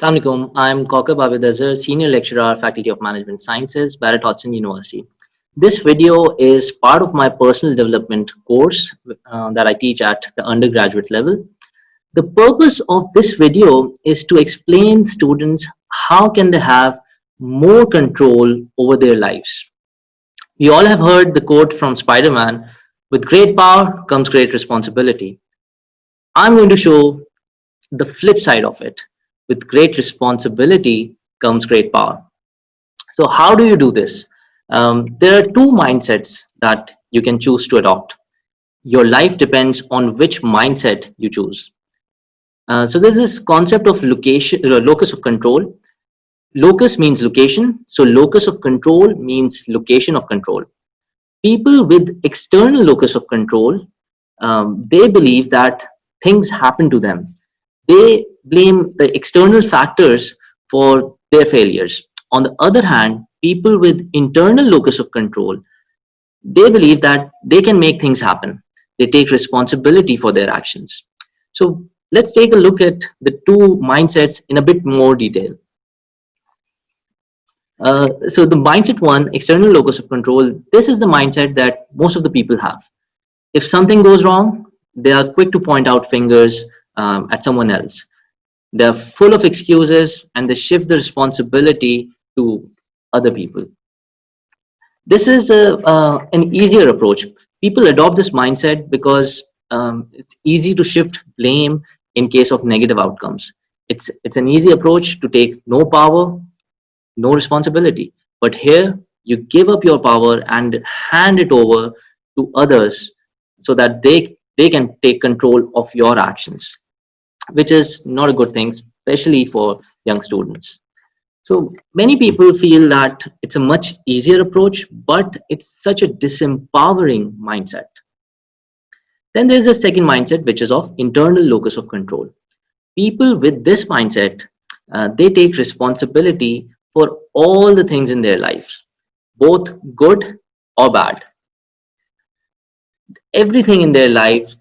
Assalamualaikum. I'm Kaukab Abid, Senior Lecturer, Faculty of Management Sciences, Barrett Hudson University. This video is part of my personal development course that I teach at the undergraduate level. The purpose of this video is to explain students how can they have more control over their lives. We all have heard the quote from Spider-Man, with great power comes great responsibility. I'm going to show the flip side of it. With great responsibility comes great power. So, how do you do this? There are two mindsets that you can choose to adopt. Your life depends on which mindset you choose. So, there's this concept of locus of control. Locus means location, so locus of control means location of control. People with external locus of control, they believe that things happen to them. They blame the external factors for their failures. On the other hand, people with internal locus of control, they believe that they can make things happen. They take responsibility for their actions. So let's take a look at the two mindsets in a bit more detail. So the mindset one, external locus of control, this is the mindset that most of the people have. If something goes wrong, they are quick to point out fingers at someone else. They're full of excuses and they shift the responsibility to other people. This is an easier approach. People adopt this mindset because it's easy to shift blame in case of negative outcomes. It's an easy approach to take no power, no responsibility. But here, you give up your power and hand it over to others so that they can take control of your actions, which is not a good thing, especially for young students. So many people feel that it's a much easier approach, but it's such a disempowering mindset. Then there's a second mindset, which is of internal locus of control. People with this mindset, they take responsibility for all the things in their lives, both good or bad. Everything in their life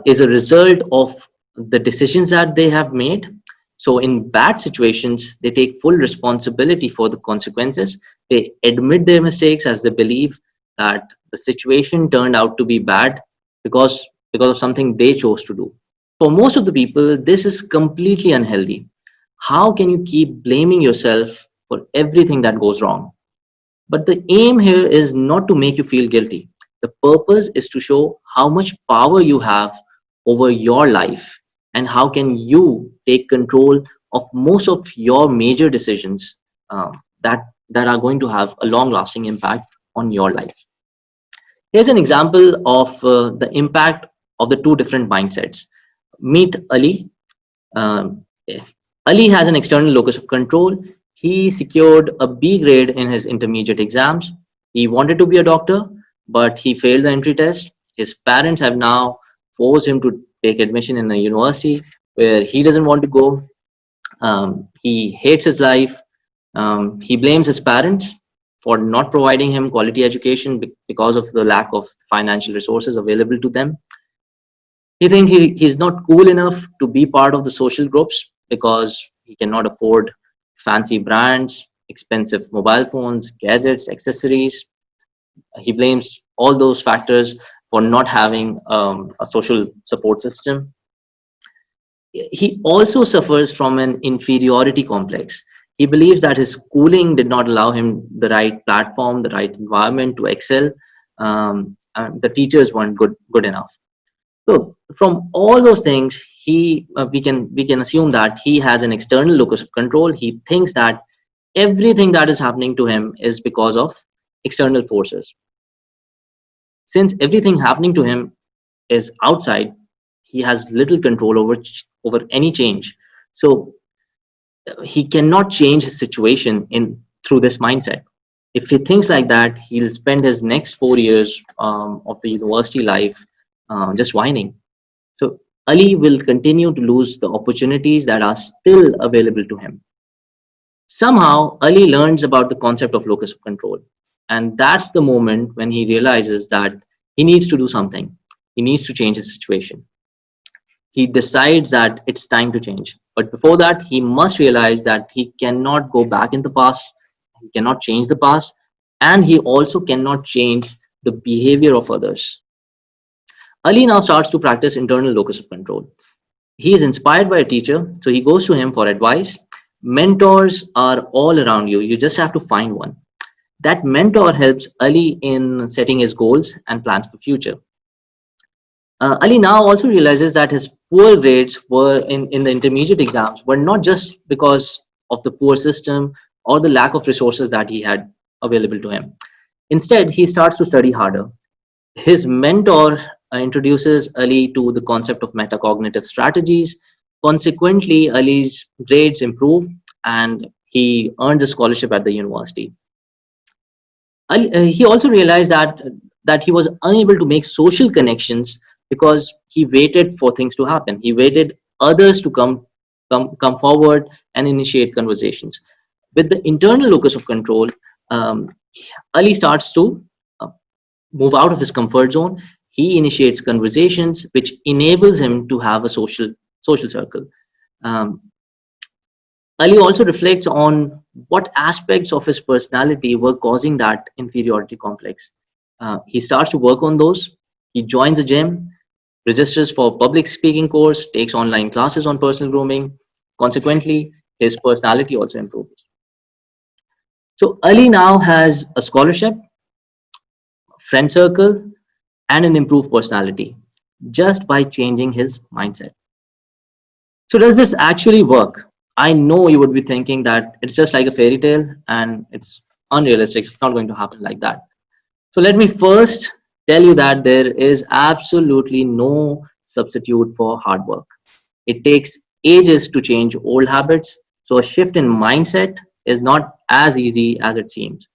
is a result of the decisions that they have made. So in bad situations, they take full responsibility for the consequences. They admit their mistakes as they believe that the situation turned out to be bad because of something they chose to do. For most of the people, this is completely unhealthy. How can you keep blaming yourself for everything that goes wrong? But the aim here is not to make you feel guilty. The purpose is to show how much power you have over your life and how can you take control of most of your major decisions that are going to have a long lasting impact on your life. Here's an example of the impact of the two different mindsets. Meet Ali. If Ali has an external locus of control. He secured a B grade in his intermediate exams. He wanted to be a doctor, but he failed the entry test. His parents have now forced him to take admission in a university where he doesn't want to go. He hates his life. He blames his parents for not providing him quality education because of the lack of financial resources available to them. He thinks he's not cool enough to be part of the social groups because he cannot afford fancy brands, expensive mobile phones, gadgets, accessories. He blames all those factors for not having a social support system. He also suffers from an inferiority complex. He believes that his schooling did not allow him the right platform, the right environment to excel. The teachers weren't good enough. So from all those things, we can assume that he has an external locus of control. He thinks that everything that is happening to him is because of external forces. Since everything happening to him is outside, he has little control over any change. So he cannot change his situation through this mindset. If he thinks like that, he'll spend his next 4 years of the university life just whining. So Ali will continue to lose the opportunities that are still available to him. Somehow, Ali learns about the concept of locus of control. And that's the moment when he realizes that he needs to do something. He needs to change his situation. He decides that it's time to change. But before that, he must realize that he cannot go back in the past, he cannot change the past, and he also cannot change the behavior of others. Ali now starts to practice internal locus of control. He is inspired by a teacher, so he goes to him for advice. Mentors are all around you, you just have to find one. That mentor helps Ali in setting his goals and plans for future. Ali now also realizes that his poor grades were in the intermediate exams were not just because of the poor system or the lack of resources that he had available to him. Instead, he starts to study harder. His mentor introduces Ali to the concept of metacognitive strategies. Consequently, Ali's grades improve and he earns a scholarship at the university. He also realized that he was unable to make social connections because he waited for things to happen. He waited others to come forward and initiate conversations. With the internal locus of control, um, Ali starts to uh, move out of his comfort zone. He initiates conversations, which enables him to have a social circle. Um, Ali also reflects on what aspects of his personality were causing that inferiority complex. He starts to work on those. He joins a gym, registers for public speaking course, takes online classes on personal grooming. Consequently, his personality also improves. So Ali now has a scholarship, friend circle, and an improved personality just by changing his mindset. So does this actually work? I know you would be thinking that it's just like a fairy tale and it's unrealistic. It's not going to happen like that. So let me first tell you that there is absolutely no substitute for hard work. It takes ages to change old habits. So a shift in mindset is not as easy as it seems.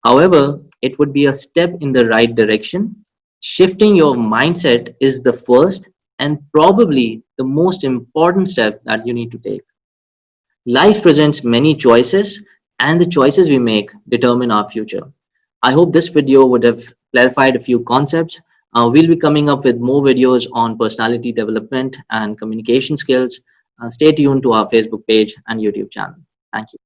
However, it would be a step in the right direction. Shifting your mindset is the first and probably the most important step that you need to take. Life presents many choices, and the choices we make determine our future. I hope this video would have clarified a few concepts. We'll be coming up with more videos on personality development and communication skills. Stay tuned to our Facebook page and YouTube channel. Thank you.